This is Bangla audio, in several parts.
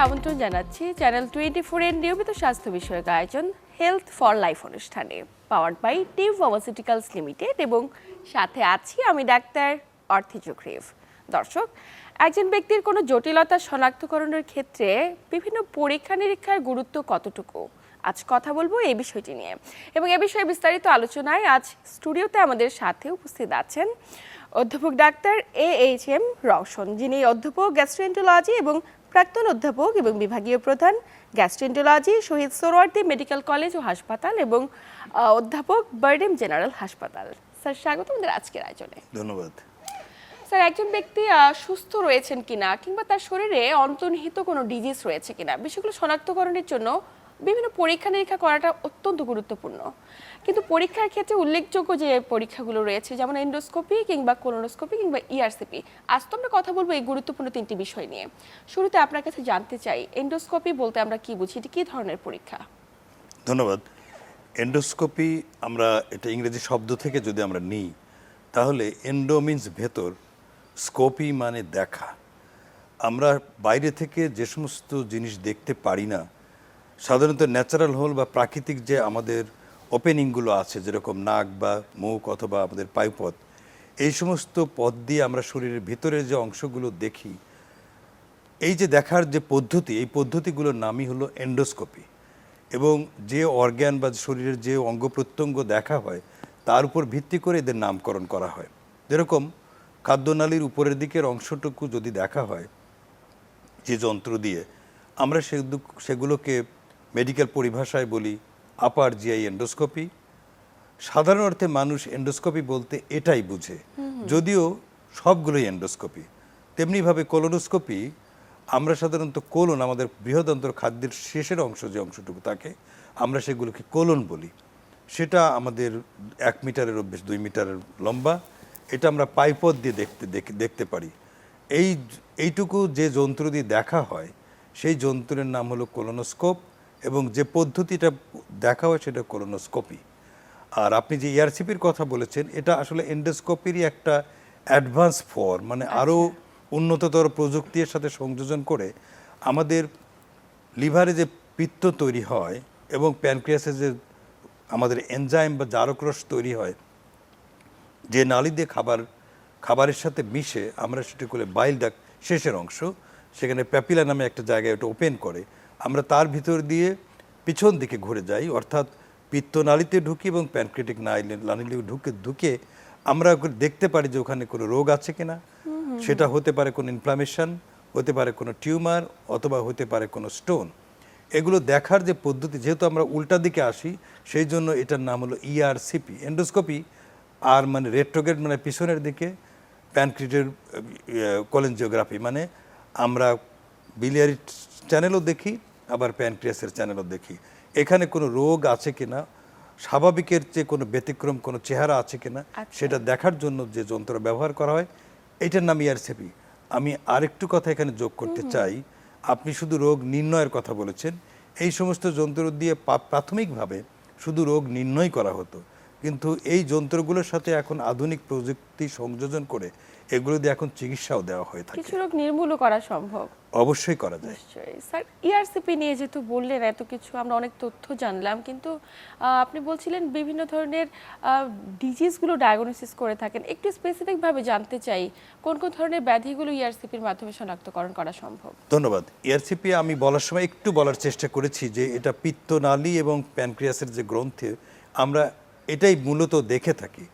আমন্ত্রণ জানাচ্ছি চ্যানেল 24 এর নিয়মিত স্বাস্থ্য বিষয়ক আয়োজন হেলথ ফর লাইফ অনুষ্ঠানে পাওয়ার্ড বাই টিভ ফার্মাসিউটিক্যালস লিমিটেড এবং সাথে আছি আমি ডাক্তার অর্থি চক্রিফ। দর্শক, একজন ব্যক্তির কোনো জটিলতা শনাক্তকরণের ক্ষেত্রে বিভিন্ন পরীক্ষা নিরীক্ষার গুরুত্ব কতটুকু, আজ কথা বলবো এই বিষয়টি নিয়ে। এবং এ বিষয়ে বিস্তারিত আলোচনায় আজ স্টুডিওতে আমাদের সাথে উপস্থিত আছেন অধ্যাপক ডাক্তার AHM রওশন, যিনি অধ্যাপক গ্যাস্ট্রোএন্টারোলজি এবং প্রাক্তন অধ্যাপক এবং বিভাগীয় প্রধান gastroenterology Shaheed Suhrawardy medical college ও হাসপাতাল এবং অধ্যাপক বারডেম জেনারেল হাসপাতাল। স্যার, স্বাগত আমাদের আজকের আয়োজনে। ধন্যবাদ। স্যার, একজন ব্যক্তি সুস্থ রয়েছেন কিনা কিংবা তার শরীরে অন্তর্নিহিত কোনো ডিজিজ রয়েছে কিনা, বিষয়গুলো শনাক্তকরণের জন্য বিভিন্ন পরীক্ষা নিরীক্ষা করাটা অত্যন্ত গুরুত্বপূর্ণ। কিন্তু পরীক্ষার ক্ষেত্রে উল্লেখযোগ্য যে পরীক্ষাগুলো রয়েছে, যেমন এন্ডোস্কোপি কিংবা কোলোনোস্কোপি কিংবা ERCP, আজ তো আমরা কথা বলবো এই গুরুত্বপূর্ণ তিনটি বিষয় নিয়ে। শুরুতে আপনার কাছে জানতে চাই, এন্ডোস্কোপি বলতে আমরা কি বুঝি, এটি কি ধরনের পরীক্ষা? ধন্যবাদ। এন্ডোস্কোপি আমরা এটা ইংরেজি শব্দ থেকে যদি আমরা নিই, তাহলে এন্ডো মিন্স ভেতর, স্কোপি মানে দেখা। আমরা বাইরে থেকে যে সমস্ত জিনিস দেখতে পারি না, সাধারণত ন্যাচারাল হোল বা প্রাকৃতিক যে আমাদের ওপেনিংগুলো আছে, যেরকম নাক বা মুখ অথবা আমাদের পায়ুপথ, এই সমস্ত পথ দিয়ে আমরা শরীরের ভিতরের যে অংশগুলো দেখি, এই যে দেখার যে পদ্ধতি, এই পদ্ধতিগুলোর নামই হলো এন্ডোস্কোপি। এবং যে অর্গ্যান বা শরীরের যে অঙ্গ প্রত্যঙ্গ দেখা হয় তার উপর ভিত্তি করে এদের নামকরণ করা হয়। যেরকম খাদ্যনালীর উপরের দিকের অংশটুকু যদি দেখা হয় যে যন্ত্র দিয়ে, আমরা সেগুলোকে মেডিকেল পরিভাষায় বলি আপার জিআই এন্ডোস্কোপি। সাধারণ অর্থে মানুষ এন্ডোস্কোপি বলতে এটাই বুঝে, যদিও সবগুলোই এন্ডোস্কোপি। তেমনিভাবে কোলোনোস্কোপি, আমরা সাধারণত কোলন, আমাদের বৃহদন্ত্র খাদ্যের শেষের অংশ যে অংশটুকু থাকে, আমরা সেগুলোকে কোলন বলি। সেটা আমাদের 1 মিটারেরও বেশ, 2 মিটারের লম্বা। এটা আমরা পাইপথ দিয়ে দেখতে পারি। এইটুকু যে যন্ত্র দিয়ে দেখা হয় সেই যন্ত্রের নাম হলো কোলোনোস্কোপ, এবং যে পদ্ধতিটা দেখা হয় সেটা কোলোনোস্কোপি। আর আপনি যে ERCPর কথা বলেছেন, এটা আসলে এন্ডোস্কোপিরই একটা অ্যাডভান্স ফর্ম, মানে আরও উন্নততর প্রযুক্তির সাথে সংযোজন করে আমাদের লিভারে যে পিত্ত তৈরি হয় এবং প্যানক্রিয়াসে যে আমাদের এনজাইম বা জারকরস তৈরি হয়, যে নালী দিয়ে খাবারের সাথে মিশে আমরা সেটা করে বাইল ডাক্ট শেষের অংশ, সেখানে প্যাপিলা নামে একটা জায়গায় ওটা ওপেন করে, আমরা তার ভিতর দিয়ে পিছন দিকে ঘুরে যাই, অর্থাৎ পিত্তনালীতে ঢুকি এবং প্যানক্রিয়াটিক নালীতে ঢুকে আমরা দেখতে পারি যে ওখানে কোনো রোগ আছে কিনা। সেটা হতে পারে কোনো ইনফ্লামেশন, হতে পারে কোনো টিউমার, অথবা হতে পারে কোনো স্টোন। এগুলো দেখার যে পদ্ধতি, যেহেতু আমরা উল্টা দিকে আসি, সেই জন্য এটার নাম হলো ERCP এন্ডোস্কোপি। আর মানে রেট্রোগেড মানে পিছনের দিকে, প্যানক্রিয়াটের কোলেনজিওগ্রাফি মানে আমরা বিলিয়ারি চ্যানেলও দেখি, আবার প্যানক্রিয়াসের চ্যানেলও দেখি। এখানে কোনো রোগ আছে কিনা, স্বাভাবিকের চেয়ে কোনো ব্যতিক্রম কোনো চেহারা আছে কিনা, সেটা দেখার জন্য যে যন্ত্র ব্যবহার করা হয়, এটার নাম ERCP। আমি আরেকটু কথা এখানে যোগ করতে চাই। আপনি শুধু রোগ নির্ণয়ের কথা বলেছেন। এই সমস্ত যন্ত্র দিয়ে প্রাথমিকভাবে শুধু রোগ নির্ণয় করা হতো, কিন্তু এই যন্ত্রগুলোর সাথে এখন আধুনিক প্রযুক্তি সংযোজন করে এগুলো দিয়ে এখন চিকিৎসাও দেওয়া হয়ে থাকে। কিছু রোগ নির্মূলও করা সম্ভব, অবশ্যই করা যায়। নিশ্চয়ই। স্যার, ERCP নিয়ে যেহেতু বললেন, এত কিছু আমরা অনেক তথ্য জানলাম, কিন্তু আপনি বলছিলেন বিভিন্ন ধরনের ডিজিজগুলো ডায়াগনোসিস করে থাকেন। একটু স্পেসিফিকভাবে জানতে চাই, কোন কোন ধরনের ব্যাধিগুলো ERCPর মাধ্যমে শনাক্তকরণ করা সম্ভব? ধন্যবাদ। ERCP আমি বলার সময় একটু বলার চেষ্টা করেছি যে এটা পিত্তনালী এবং প্যানক্রিয়াসের যে গ্রন্থি, আমরা এটাই মূলত দেখে থাকি।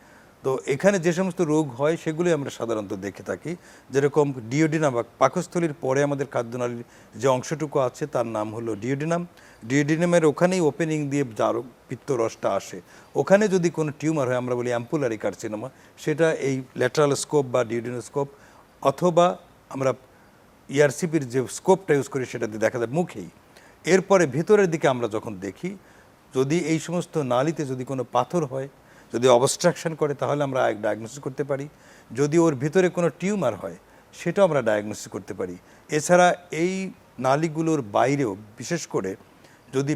তো এখানে যে সমস্ত রোগ হয় সেগুলোই আমরা সাধারণত দেখে থাকি। যেরকম ডিওডিনাম বা পাকস্থলীর পরে আমাদের খাদ্যনালীর যে অংশটুকু আছে তার নাম হলো ডিওডিনাম। ডিওডিনামের ওখানেই ওপেনিং দিয়ে যার পিত্ত রসটা আসে, ওখানে যদি কোনো টিউমার হয়, আমরা বলি অ্যাম্পুলারি কার্সিনোমা, সেটা এই ল্যাটারাল স্কোপ বা ডিওডিনোস্কোপ অথবা আমরা ERCPর যে স্কোপটা ইউজ করি সেটা দিয়ে দেখা যায় মুখেই। এরপরে ভিতরের দিকে আমরা যখন দেখি, যদি এই সমস্ত নালীতে যদি কোনো পাথর হয়, যদি অবস্ট্রাকশন করে, তাহলে আমরা ডায়াগনোসিস করতে পারি। যদি ওর ভিতরে কোনো টিউমার হয়, সেটাও আমরা ডায়াগনোসিস করতে পারি। এছাড়া এই নালীগুলোর বাইরেও, বিশেষ করে যদি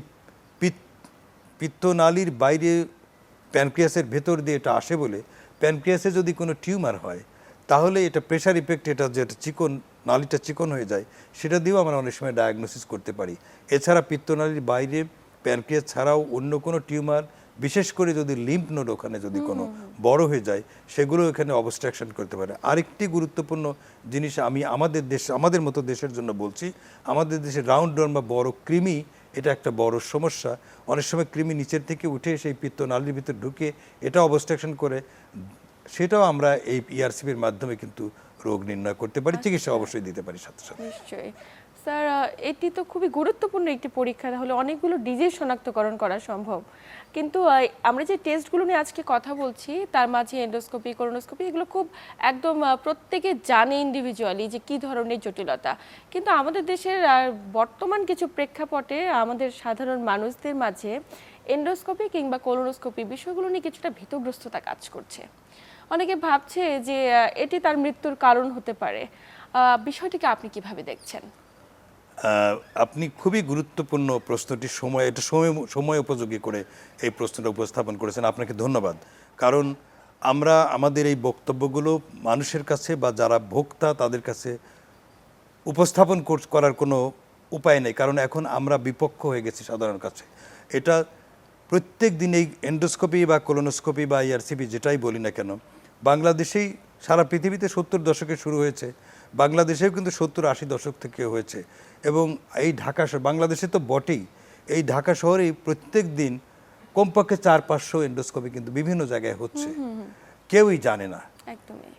পিত্তনালীর বাইরে প্যানক্রিয়াসের ভেতর দিয়ে এটা আসে বলে প্যানক্রিয়াসে যদি কোনো টিউমার হয়, তাহলে এটা প্রেশার ইফেক্ট, এটা যেটা চিকন নালীটা চিকন হয়ে যায়, সেটা দিয়েও আমরা অনেক সময় ডায়াগনোসিস করতে পারি। এছাড়া পিত্তনালীর বাইরে প্যানক্রিয়াস ছাড়াও অন্য কোনো টিউমার, বিশেষ করে যদি লিম্ফ নোড ওখানে যদি কোনো বড় হয়ে যায়, সেগুলো এখানে অবস্ট্রাকশন করতে পারে। আরেকটি গুরুত্বপূর্ণ জিনিস আমি আমাদের মতো দেশের জন্য বলছি, আমাদের দেশে রাউন্ড ডর্ম বা বড় কৃমি, এটা একটা বড় সমস্যা। অনেক সময় কৃমি নিচের থেকে উঠে সেই পিত্তনালীর ভিতর ঢুকে এটা অবস্ট্রাকশন করে, সেটাও আমরা এই ইআরসিপির মাধ্যমে কিন্তু রোগ নির্ণয় করতে পারি, চিকিৎসা অবশ্যই দিতে পারি সাথে সাথে। নিশ্চয়ই স্যার, এটি তো খুবই গুরুত্বপূর্ণ একটি পরীক্ষা, তাহলে অনেকগুলো ডিজিজ শনাক্তকরণ করা সম্ভব। কিন্তু আমরা যে টেস্টগুলো নিয়ে আজকে কথা বলছি তার মাঝে এন্ডোস্কোপি, কোলোনোস্কোপি এগুলো খুব একদম প্রত্যেকে জানে ইন্ডিভিজুয়ালি যে কী ধরনের জটিলতা, কিন্তু আমাদের দেশের বর্তমান কিছু প্রেক্ষাপটে আমাদের সাধারণ মানুষদের মাঝে এন্ডোস্কোপি কিংবা কোলোনোস্কোপি বিষয়গুলো নিয়ে কিছুটা ভীতগ্রস্ততা কাজ করছে। অনেকে ভাবছে যে এটি তার মৃত্যুর কারণ হতে পারে। বিষয়টিকে আপনি কিভাবে দেখছেন? আপনি খুবই গুরুত্বপূর্ণ প্রশ্নটি, এটা সময় উপযোগী করে এই প্রশ্নটা উপস্থাপন করেছেন, আপনাকে ধন্যবাদ। কারণ আমরা আমাদের এই বক্তব্যগুলো মানুষের কাছে বা যারা ভোক্তা তাদের কাছে উপস্থাপন করার কোনো উপায় নেই, কারণ এখন আমরা বিপক্ষ হয়ে গেছি সাধারণ কাছে। এটা প্রত্যেক দিন এই এন্ডোস্কোপি বা কোলোনোস্কোপি বা ইআরসিপি যেটাই বলি না কেন, বাংলাদেশেই, সারা পৃথিবীতে 70 দশকে শুরু হয়েছে, বাংলাদেশেও কিন্তু 70-80 দশক থেকে হয়েছে। এবং এই ঢাকা শহর, বাংলাদেশে তো বটেই, এই ঢাকা শহরেই প্রত্যেক দিন কমপক্ষে 400-500 এন্ডোস্কোপি কিন্তু বিভিন্ন জায়গায় হচ্ছে, কেউই জানে না। একদমই।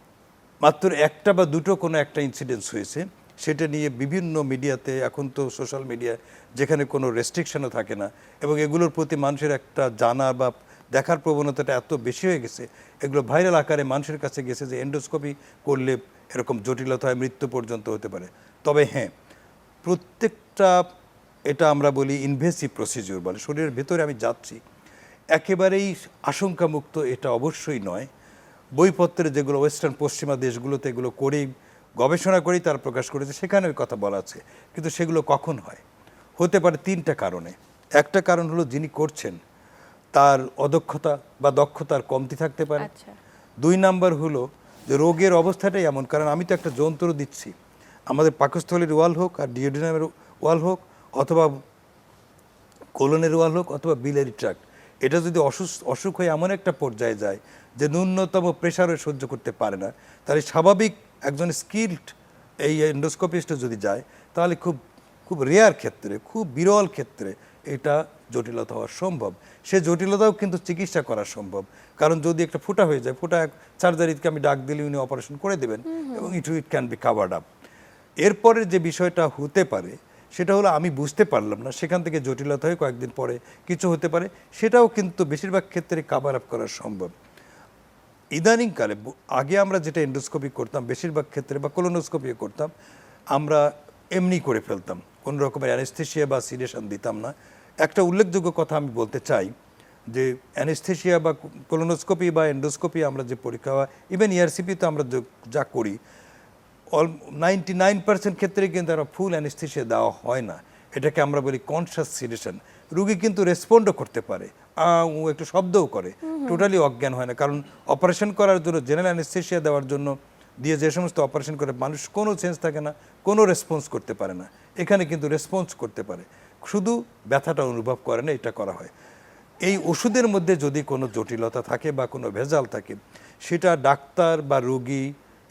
মাত্র একটা বা দুটো কোনো একটা ইনসিডেন্স হয়েছে, সেটা নিয়ে বিভিন্ন মিডিয়াতে, এখন তো সোশ্যাল মিডিয়া যেখানে কোনো রেস্ট্রিকশনও থাকে না, এবং এগুলোর প্রতি মানুষের একটা জানা বা দেখার প্রবণতাটা এত বেশি হয়ে গেছে, এগুলো ভাইরাল আকারে মানুষের কাছে গেছে যে এন্ডোস্কোপি করলে এরকম জটিলতা হয়, মৃত্যু পর্যন্ত হতে পারে। তবে হ্যাঁ, প্রত্যেকটা, এটা আমরা বলি ইনভেসিভ প্রসিডিউর বলে, শরীরের ভেতরে আমি যাচ্ছি, একেবারেই আশঙ্কামুক্ত এটা অবশ্যই নয়। বইপত্রে যেগুলো ওয়েস্টার্ন পশ্চিমা দেশগুলোতে এগুলো করেই, গবেষণা করেই তারা প্রকাশ করেছে, সেখানে ওই কথা বলা আছে। কিন্তু সেগুলো কখন হয়? হতে পারে 3টা কারণে। একটা কারণ হলো যিনি করছেন তার অদক্ষতা বা দক্ষতার কমতি থাকতে পারে। 2 নাম্বার হলো যে রোগের অবস্থাটাই এমন, কারণ আমি তো একটা যন্ত্র দিচ্ছি, আমাদের পাকস্থলীর ওয়াল হোক আর ডিওডিনামের ওয়াল হোক অথবা কোলনের ওয়াল হোক অথবা বিলিয়ারি ট্র্যাক্ট, এটা যদি অসুখ হয়ে এমন একটা পর্যায়ে যায় যে ন্যূনতম প্রেশারে সহ্য করতে পারে না, তাহলে স্বাভাবিক একজন স্কিল্ড এই এন্ডোস্কোপিস্ট যদি যায়, তাহলে খুব খুব রেয়ার ক্ষেত্রে, খুব বিরল ক্ষেত্রে এটা জটিলতা হওয়া সম্ভব। সে জটিলতাও কিন্তু চিকিৎসা করা সম্ভব, কারণ যদি একটা ফুটা হয়ে যায়, ফুটা সার্জারিকে আমি ডাক দিলে উনি অপারেশন করে দেবেন এবং it can be covered up. এরপরে যে বিষয়টা হতে পারে সেটা হলো আমি বুঝতে পারলাম না, সেখান থেকে জটিলতা হয়ে কয়েকদিন পরে কিছু হতে পারে, সেটাও কিন্তু বেশিরভাগ ক্ষেত্রে কাভার আপ করা সম্ভব। ইদানিংকালে, আগে আমরা যেটা এন্ডোস্কোপি করতাম বেশিরভাগ ক্ষেত্রে বা কোলোনোস্কোপি করতাম, আমরা এমনি করে ফেলতাম, কোনো রকমের অ্যানেস্থেশিয়া বা সিডেশন দিতাম না। একটা উল্লেখযোগ্য কথা আমি বলতে চাই যে অ্যানেস্থেশিয়া বা কোলোনোস্কোপি বা এন্ডোস্কোপি আমরা যে পরীক্ষা, ইভেন ইআরসিপিতে আমরা যা করি, 99% ক্ষেত্রে কিন্তু আমরা ফুল অ্যানেস্থেশিয়া দেওয়া হয় না, এটাকে আমরা বলি কনশাস সিডেশন। রুগী কিন্তু রেসপন্ডও করতে পারে, ও একটু শব্দও করে, টোটালি অজ্ঞান হয় না, কারণ অপারেশন করার জন্য, জেনারেল অ্যানেস্থেশিয়া দেওয়ার জন্য দিয়ে যে সমস্ত অপারেশন করে মানুষ কোনো সেন্স থাকে না, কোনো রেসপন্স করতে পারে না, এখানে কিন্তু রেসপন্স করতে পারে, শুধু ব্যথাটা অনুভব করে না, এটা করা হয়। এই ওষুধের মধ্যে যদি কোনো জটিলতা থাকে বা কোনো ভেজাল থাকে, সেটা ডাক্তার বা রোগী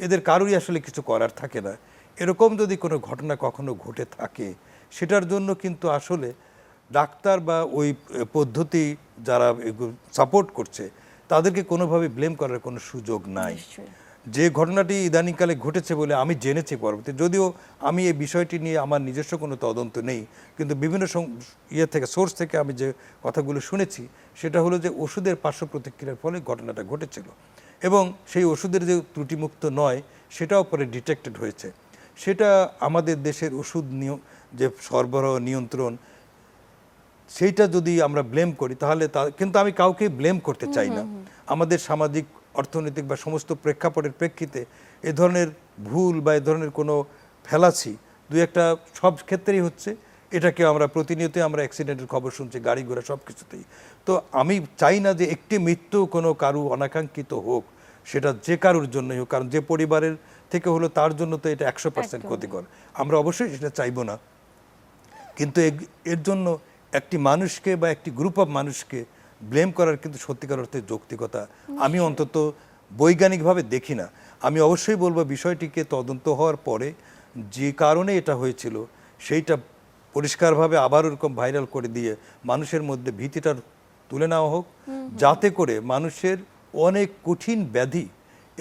এদের কারোরই আসলে কিছু করার থাকে না। এরকম যদি কোনো ঘটনা কখনো ঘটে থাকে, সেটার জন্য কিন্তু আসলে ডাক্তার বা ওই পদ্ধতি যারা সাপোর্ট করছে তাদেরকে কোনোভাবে ব্লেম করার কোনো সুযোগ নাই। যে ঘটনাটি ইদানিংকালে ঘটেছে বলে আমি জেনেছি পরবর্তী, যদিও আমি এই বিষয়টি নিয়ে আমার নিজস্ব কোনো তদন্ত নেই, কিন্তু বিভিন্ন থেকে সোর্স থেকে আমি যে কথাগুলো শুনেছি সেটা হলো যে ওষুধের পার্শ্ব প্রতিক্রিয়ার ফলে ঘটনাটা ঘটেছিল, এবং সেই ওষুধের যে ত্রুটিমুক্ত নয় সেটাও পরে ডিটেক্টেড হয়েছে। সেটা আমাদের দেশের ওষুধ যে সরবরাহ নিয়ন্ত্রণ, সেইটা যদি আমরা ব্লেম করি তাহলে কিন্তু আমি কাউকে ব্লেম করতে চাই না। আমাদের সামাজিক, অর্থনৈতিক বা সমস্ত প্রেক্ষাপটের প্রেক্ষিতে এ ধরনের ভুল বা এ ধরনের কোনো ফেলাছি দুই একটা সব ক্ষেত্রেই হচ্ছে। এটাকে আমরা প্রতিনিয়তই আমরা অ্যাক্সিডেন্টের খবর শুনছি, গাড়ি ঘোড়া সব কিছুতেই। তো আমি চাই না যে একটি মৃত্যু কোনো কারু অনাকাঙ্ক্ষিত হোক, সেটা যে কারুর জন্যই হোক, কারণ যে পরিবারের থেকে হলো তার জন্য তো এটা 100% একদম। ক্ষতিকর। আমরা অবশ্যই সেটা চাইবো না, কিন্তু এর জন্য একটি মানুষকে বা একটি গ্রুপ অফ মানুষকে ব্লেম করার কিন্তু সত্যিকার অর্থে যৌক্তিকতা আমি অন্তত বৈজ্ঞানিকভাবে দেখি না। আমি অবশ্যই বলবো বিষয়টিকে তদন্ত হওয়ার পরে যে কারণে এটা হয়েছিল সেইটা পরিষ্কারভাবে আবার ওরকম ভাইরাল করে দিয়ে মানুষের মধ্যে ভীতিটা তুলে নেওয়া হোক, যাতে করে মানুষের অনেক কঠিন ব্যাধি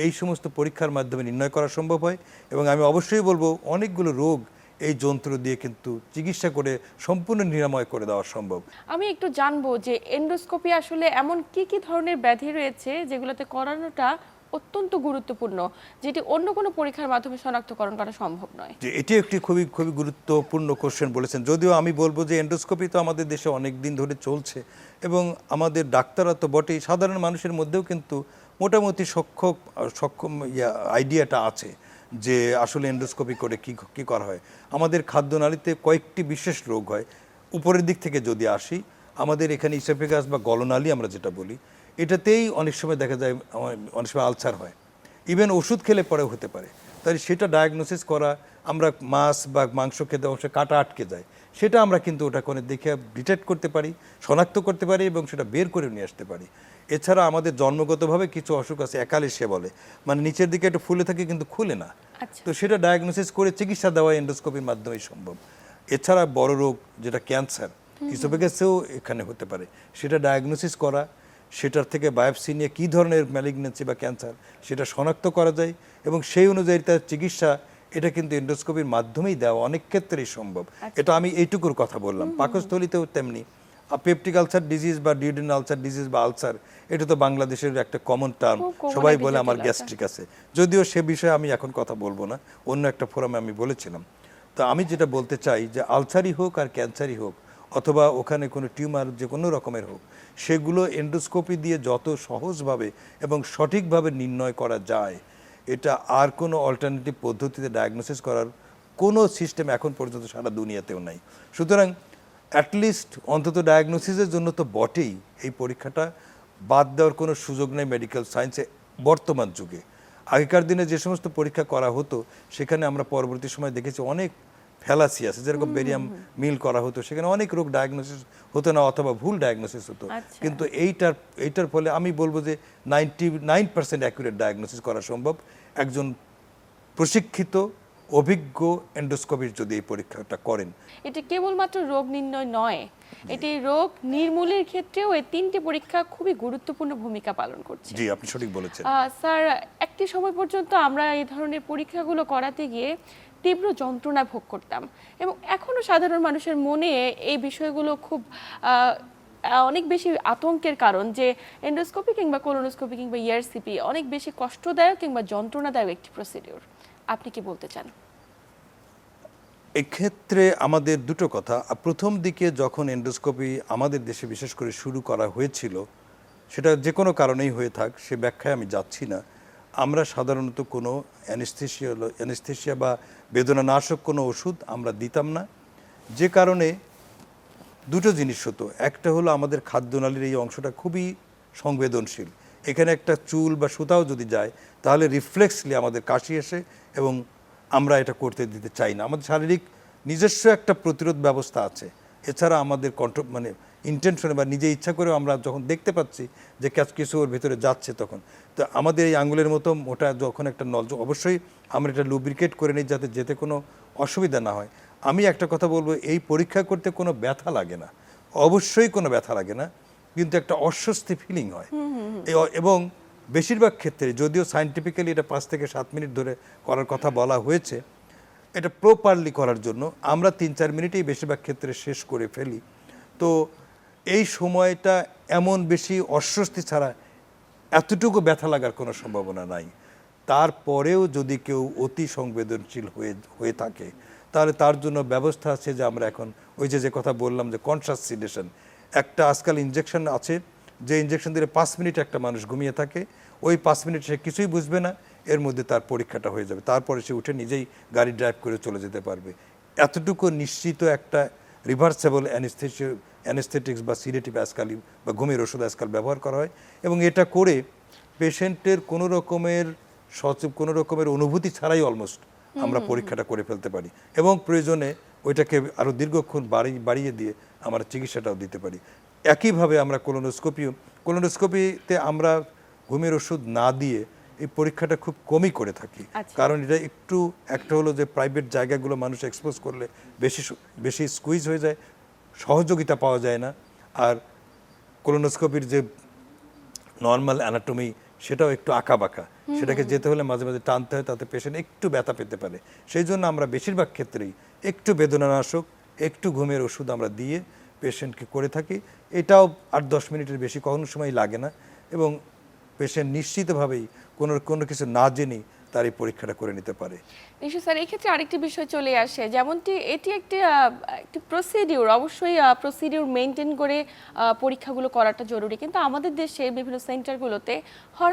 এই সমস্ত পরীক্ষার মাধ্যমে নির্ণয় করা সম্ভব হয়। এবং আমি অবশ্যই বলবো অনেকগুলো রোগ এই যন্ত্র দিয়ে কিন্তু চিকিৎসা করে সম্পূর্ণ নিরাময় করে দেওয়া সম্ভব। আমি একটু জানবো যে এন্ডোস্কোপি আসলে এমন কি কি ধরনের ব্যাধি রয়েছে যেগুলোতে করানোটা অত্যন্ত গুরুত্বপূর্ণ, যেটি অন্য কোনো পরীক্ষার মাধ্যমে শনাক্তকরণ করা সম্ভব নয়। যে এটি একটি খুবই খুবই গুরুত্বপূর্ণ কোশ্চেন বলেছেন। যদিও আমি বলবো যে এন্ডোস্কোপি তো আমাদের দেশে অনেক দিন ধরে চলছে এবং আমাদের ডাক্তাররা তো বটেই, সাধারণ মানুষের মধ্যেও কিন্তু মোটামুটি সক্ষম আইডিয়াটা আছে যে আসলে এন্ডোস্কোপি করে কি করা হয়। আমাদের খাদ্যনালীতে কয়েকটি বিশেষ রোগ হয়। উপরের দিক থেকে যদি আসি, আমাদের এখানে ইসোফেগাস বা গলনালী আমরা যেটা বলি, এটাতেই অনেক সময় দেখা যায় অনেক সময় আলসার হয়, ইভেন ওষুধ খেলে পরেও হতে পারে। তাই সেটা ডায়াগনোসিস করা, আমরা মাছ বা মাংস খেতে অবশ্যই কাটা আটকে যায়, সেটা আমরা কিন্তু ওটা করে দেখে ডিটেক্ট করতে পারি, শনাক্ত করতে পারি এবং সেটা বের করে নিয়ে আসতে পারি। এছাড়া আমাদের জন্মগতভাবে কিছু অসুখ আছে, অ্যাকালেশিয়া বলে, মানে নিচের দিকে একটু ফুলে থাকে কিন্তু খুলে না, আচ্ছা। তো সেটা ডায়াগনোসিস করে চিকিৎসা দেওয়া এন্ডোস্কোপির মাধ্যমেই সম্ভব। এছাড়া বড় রোগ যেটা ক্যান্সার, ইসোফেগাসেও এখানে হতে পারে, সেটা ডায়াগনোসিস করা, সেটার থেকে বায়োপসি নিয়ে কী ধরনের ম্যালিগনেন্সি বা ক্যান্সার সেটা শনাক্ত করা যায় এবং সেই অনুযায়ী তার চিকিৎসা, এটা কিন্তু এন্ডোস্কোপির মাধ্যমেই দেওয়া অনেক ক্ষেত্রেই সম্ভব। এটা আমি এইটুকুর কথা বললাম। পাকস্থলীতেও তেমনি পেপটিক আলসার ডিজিজ বা ডিউডেনাল আলসার ডিজিজ বা আলসার, এটা তো বাংলাদেশের একটা কমন টার্ম, খুব common সবাই একটি বলে আমার জটিলতা। গ্যাস্ট্রিক আছে, যদিও সে বিষয়ে আমি এখন কথা বলবো না, অন্য একটা ফোরামে আমি বলেছিলাম। তো আমি যেটা বলতে চাই যে আলসারই হোক আর ক্যান্সারই হোক অথবা ওখানে কোনো টিউমার যে কোনো রকমের হোক, সেগুলো এন্ডোস্কোপি দিয়ে যত সহজভাবে এবং সঠিকভাবে নির্ণয় করা যায়, এটা আর কোনো অল্টারনেটিভ পদ্ধতিতে ডায়াগনোসিস করার কোনো সিস্টেম এখন পর্যন্ত সারা দুনিয়াতেও নাই। সুতরাং অ্যাটলিস্ট অন্তত ডায়াগনোসিসের জন্য তো বটেই এই পরীক্ষাটা বাদ দেওয়ার কোনো সুযোগ নেই মেডিকেল সায়েন্সে বর্তমান যুগে। আগেকার দিনে যে সমস্ত পরীক্ষা করা হতো সেখানে আমরা পরবর্তী সময় দেখেছি অনেক ফ্যালাসি আছে, যেরকম বেরিয়াম মিল করা হতো, সেখানে অনেক রোগ ডায়াগনোসিস হতো না অথবা ভুল ডায়াগনোসিস হতো। আচ্ছা। কিন্তু এইটার ফলে আমি বলবো যে 99% অ্যাকুরেট ডায়াগনোসিস করা সম্ভব একজন প্রশিক্ষিত অভিজ্ঞ এন্ডোস্কোপিস্ট যদি এই পরীক্ষাটা করেন। এটি কেবলমাত্র রোগ নির্ণয় নয়, এটি রোগ নির্মূলের ক্ষেত্রেও এই তিনটি পরীক্ষা খুবই গুরুত্বপূর্ণ ভূমিকা পালন করছে। জি, আপনি সঠিক বলেছেন। স্যার, একটি সময় পর্যন্ত আমরা এই ধরনের পরীক্ষাগুলো করাতে গিয়ে তীব্র যন্ত্রণা ভোগ করতাম এবং এখনো সাধারণ মানুষের মনে এই বিষয়গুলো খুব অনেক বেশি আতঙ্কের কারণ যে এন্ডোস্কোপি কিংবা কোলোনোস্কোপি কিংবা ইআরসিপি অনেক বেশি কষ্টদায়ক কিংবা যন্ত্রণাদায়ক একটি প্রসিডিউর। আপনি কি বলতে চান? এক্ষেত্রে আমাদের দুটো কথা। প্রথম দিকে যখন এন্ডোস্কোপি আমাদের দেশে বিশেষ করে শুরু করা হয়েছিল, সেটা যে কোনো কারণেই হয়ে থাক, সে ব্যাখ্যায় আমি যাচ্ছি না, আমরা সাধারণত কোনো অ্যানেস্থেশিয়া বা বেদনানাশক কোনো ওষুধ আমরা দিতাম না। যে কারণে দুটো জিনিস হতো, একটা হলো আমাদের খাদ্যনালীর এই অংশটা খুবই সংবেদনশীল, এখানে একটা চুল বা সুতাও যদি যায় তাহলে রিফ্লেক্সলি আমাদের কাশি আসে এবং আমরা এটা করতে দিতে চাই না। আমাদের শারীরিক নিজস্ব একটা প্রতিরোধ ব্যবস্থা আছে, এছাড়া আমাদের মানে ইন্টেনশনে বা নিজে ইচ্ছা করেও আমরা যখন দেখতে পাচ্ছি যে কিছু ওর ভিতরে যাচ্ছে, তখন তো আমাদের এই আঙুলের মতো ওটা যখন একটা নল, অবশ্যই আমরা এটা লুব্রিকেট করে নিই যাতে যেতে কোনো অসুবিধা না হয়। আমি একটা কথা বলবো, এই পরীক্ষা করতে কোনো ব্যথা লাগে না, অবশ্যই কোনো ব্যথা লাগে না, কিন্তু একটা অস্বস্তি ফিলিং হয়। এবং বেশিরভাগ ক্ষেত্রে, যদিও সায়েন্টিফিক্যালি এটা 5 থেকে 7 মিনিট ধরে করার কথা বলা হয়েছে, এটা প্রপারলি করার জন্য আমরা 3-4 মিনিটেই বেশিরভাগ ক্ষেত্রে শেষ করে ফেলি। তো এই সময়টা এমন বেশি অস্বস্তি ছাড়া এতটুকু ব্যথা লাগার কোনো সম্ভাবনা নাই। তারপরেও যদি কেউ অতি সংবেদনশীল হয়ে থাকে তাহলে তার জন্য ব্যবস্থা আছে, যে আমরা এখন ওই যে কথা বললাম যে কনসাস সিডেশন, একটা আজকাল ইনজেকশন আছে, যে ইনজেকশন দিলে 5 মিনিট একটা মানুষ ঘুমিয়ে থাকে, ওই 5 মিনিট সে কিছুই বুঝবে না, এর মধ্যে তার পরীক্ষাটা হয়ে যাবে, তারপরে সে উঠে নিজেই গাড়ি ড্রাইভ করে চলে যেতে পারবে। এতটুকু নিশ্চিত একটা রিভার্সেবল অ্যানেস্থেটিক্স বা সিডেটিভ আজকাল বা ঘুমের ওষুধ আজকাল ব্যবহার করা হয় এবং এটা করে পেশেন্টের কোনো রকমের কোনো রকমের অনুভূতি ছাড়াই অলমোস্ট আমরা পরীক্ষাটা করে ফেলতে পারি এবং প্রয়োজনে ওইটাকে আরও দীর্ঘক্ষণ বাড়িয়ে দিয়ে আমরা চিকিৎসাটাও দিতে পারি। একইভাবে আমরা কোলোনোস্কোপিতে আমরা ঘুমের ওষুধ না দিয়ে এই পরীক্ষাটা খুব কমই করে থাকি। কারণ এটা একটা হলো যে প্রাইভেট জায়গাগুলো মানুষ এক্সপোজ করলে বেশি স্কুইজ হয়ে যায়, সহযোগিতা পাওয়া যায় না। আর কোলোনোস্কোপির যে নর্মাল অ্যানাটমি সেটাও একটু আঁকাবাঁকা, সেটাকে যেতে হলে মাঝে মাঝে টানতে হয়, তাতে পেশেন্ট একটু ব্যথা পেতে পারে। সেই জন্য আমরা বেশিরভাগ ক্ষেত্রেই একটু বেদনানাশক, একটু ঘুমের ওষুধ আমরা দিয়ে পেশেন্টকে করে থাকি। এটাও 8-10 মিনিটের বেশি কখনো সময় লাগে না এবং পেশেন্ট নিশ্চিতভাবেই কোনো কিছু না জেনেই তার এই পরীক্ষাটা করে নিতে পারে। নিশ্চয় স্যার, এই ক্ষেত্রে আরেকটি বিষয় চলে আসে, যেমনটি এটি একটি প্রসিডিউর, অবশ্যই প্রসিডিউর মেনটেন করে পরীক্ষাগুলো করাটা জরুরি, কিন্তু আমাদের দেশে বিভিন্ন সেন্টারগুলোতে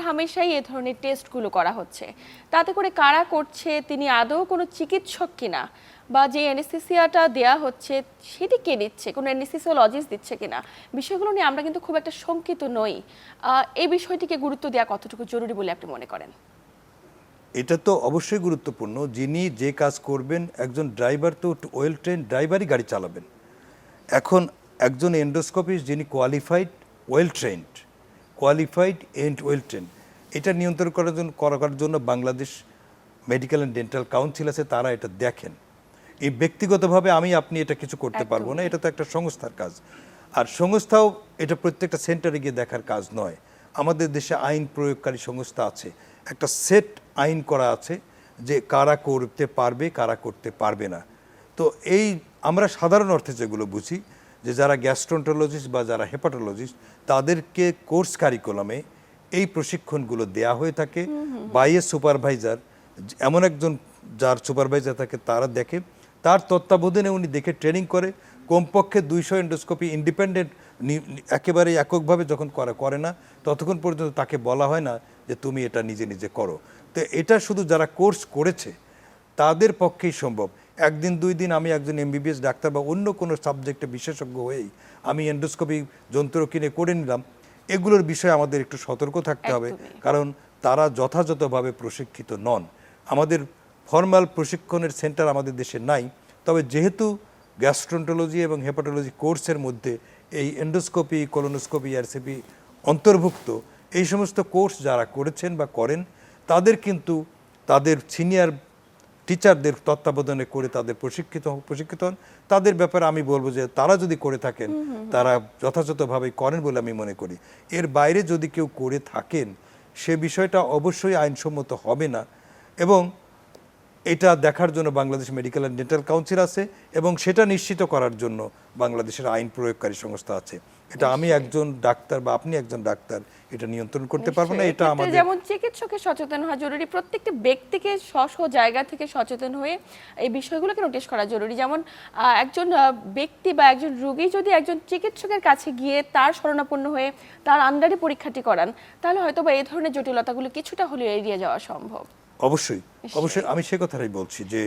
হামেশাই এ ধরনের টেস্টগুলো করা হচ্ছে। তাতে করে কারা করছে, তিনি আদৌ কোনো চিকিৎসক কিনা, বা যে অ্যানেস্থেসিয়াটা দেয়া হচ্ছে সেটি কে দিচ্ছে, কোনো অ্যানেস্থেসিওলজিস্ট দিচ্ছে কিনা, বিষয়গুলো নিয়ে আমরা কিন্তু খুব একটা শঙ্কিত নই। এই বিষয়টিকে গুরুত্ব দেওয়া কতটুকু জরুরি বলে আপনি মনে করেন? এটা তো অবশ্যই গুরুত্বপূর্ণ। যিনি যে কাজ করবেন, একজন ড্রাইভার তো ওয়েল ট্রেন ড্রাইভারই গাড়ি চালাবেন। এখন একজন এন্ডোস্কোপিস্ট যিনি কোয়ালিফাইড এন্ড ওয়েল ট্রেন, এটা নিয়ন্ত্রণ করার জন্য Bangladesh medical and dental council আছে, তারা এটা দেখেন। এই ব্যক্তিগতভাবে আপনি এটা কিছু করতে পারবো না, এটা তো একটা সংস্থার কাজ। আর সংস্থাও এটা প্রত্যেকটা সেন্টারে গিয়ে দেখার কাজ নয়। আমাদের দেশে আইন প্রয়োগকারী সংস্থা আছে, একটা সেট আইন করা আছে যে কারা করতে পারবে, কারা করতে পারবে না। তো আমরা সাধারণ অর্থে যেগুলো বুঝি, যে যারা গ্যাস্ট্রোন্টোলজিস্ট বা যারা হেপাটোলজিস্ট, তাদেরকে কোর্স কারিকুলামে এই প্রশিক্ষণগুলো দেয়া হয়ে থাকে। বাই এ সুপারভাইজার, এমন একজন যার সুপারভাইজার থাকে, তারা দেখে, তার তত্ত্বাবধানে উনি দেখে ট্রেনিং করে। কমপক্ষে 200 এন্ডোস্কোপি ইন্ডিপেন্ডেন্ট, একেবারে এককভাবে যখন করে না, ততক্ষণ পর্যন্ত তাকে বলা হয় না যে তুমি এটা নিজে নিজে করো। তো এটা শুধু যারা কোর্স করেছে তাদের পক্ষেই সম্ভব। 1 দিন 2 দিন আমি একজন এমবিবিএস ডাক্তার বা অন্য কোনো সাবজেক্টে বিশেষজ্ঞ হয়েই আমি এন্ডোস্কোপি যন্ত্র কিনে করে নিলাম, এগুলোর বিষয়ে আমাদের একটু সতর্ক থাকতে হবে, কারণ তারা যথাযথভাবে প্রশিক্ষিত নন। আমাদের ফর্মাল প্রশিক্ষণের সেন্টার আমাদের দেশে নাই, তবে যেহেতু গ্যাস্ট্রোন্টোলজি এবং হেপাটোলজি কোর্সের মধ্যে এই এন্ডোস্কোপি, কোলোনোস্কোপি, আরসিপি অন্তর্ভুক্ত, এই সমস্ত কোর্স যারা করেছেন বা করেন, তাদের কিন্তু তাদের সিনিয়র টিচারদের তত্ত্বাবধানে করে তাদের প্রশিক্ষিত হন। তাদের ব্যাপারে আমি বলবো যে তারা যদি করে থাকেন, তারা যথাযথভাবে করেন বলে আমি মনে করি। এর বাইরে যদি কেউ করে থাকেন, সে বিষয়টা অবশ্যই আইনসম্মত হবে না। এবং এটা দেখার জন্য Bangladesh medical and dental council আছে এবং সেটা নিশ্চিত করার জন্য বাংলাদেশের আইন প্রয়োগকারী সংস্থা আছে। এটা আমি একজন ডাক্তার বা আপনি একজন ডাক্তার এটা নিয়ন্ত্রণ করতে পারবো না। এটা আমাদের, যেমন চিকিৎসকের সচেতন হওয়া জরুরি, প্রত্যেকটা ব্যক্তিকে স্ব জায়গা থেকে সচেতন হয়ে এই বিষয়গুলোকে নোটিশ করা জরুরি। যেমন একজন ব্যক্তি বা একজন রোগী যদি একজন চিকিৎসকের কাছে গিয়ে তার শরণাপন্ন হয়ে তার আন্ডারে পরীক্ষাটি করান, তাহলে হয়তো বা এই ধরনের জটিলতাগুলো কিছুটা হলেও এড়িয়ে যাওয়া সম্ভব। অবশ্যই আমি সে কথাই বলছি যে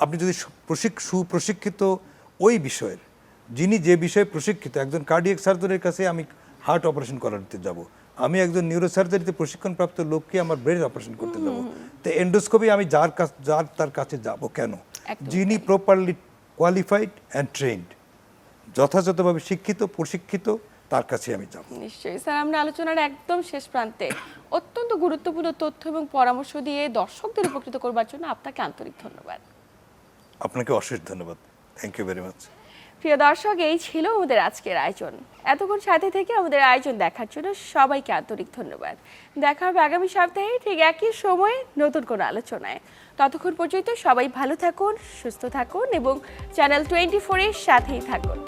আপনি যদি সুপ্রশিক্ষিত ওই বিষয়ের, যিনি যে বিষয়ে প্রশিক্ষিত, একজন কার্ডিয়াক সার্জনের কাছে আমি হার্ট অপারেশন করাতে যাব, আমি একজন নিউরোসার্জারিতে প্রশিক্ষণপ্রাপ্ত লোককে আমার ব্রেন অপারেশন করতে যাব, তো এন্ডোস্কোপি আমি তার কাছে যাব কেন? যিনি প্রপারলি কোয়ালিফাইড অ্যান্ড ট্রেন্ড, যথাযথভাবে শিক্ষিত প্রশিক্ষিত, তার কাছে আমি যাব। নিশ্চয়ই স্যার, আমরা আলোচনার একদম শেষ প্রান্তে অত্যন্ত গুরুত্বপূর্ণ তথ্য এবং পরামর্শ দিয়ে দর্শকদের উপকৃত করবার জন্য আপনাকে আন্তরিক ধন্যবাদ। আপনাকে অশেষ ধন্যবাদ, থ্যাংক ইউ ভেরি মাচ। প্রিয় দর্শক, এই ছিল আমাদের আজকের আয়োজন। এতক্ষণ সাথে থেকে আমাদের আয়োজন দেখার জন্য সবাইকে আন্তরিক ধন্যবাদ। দেখা হবে আগামী সপ্তাহে ঠিক একই সময়ে নতুন কোনো আলোচনায়। ততক্ষণ পর্যন্ত সবাই ভালো থাকুন, সুস্থ থাকুন এবং চ্যানেল 24 এর সাথেই থাকুন।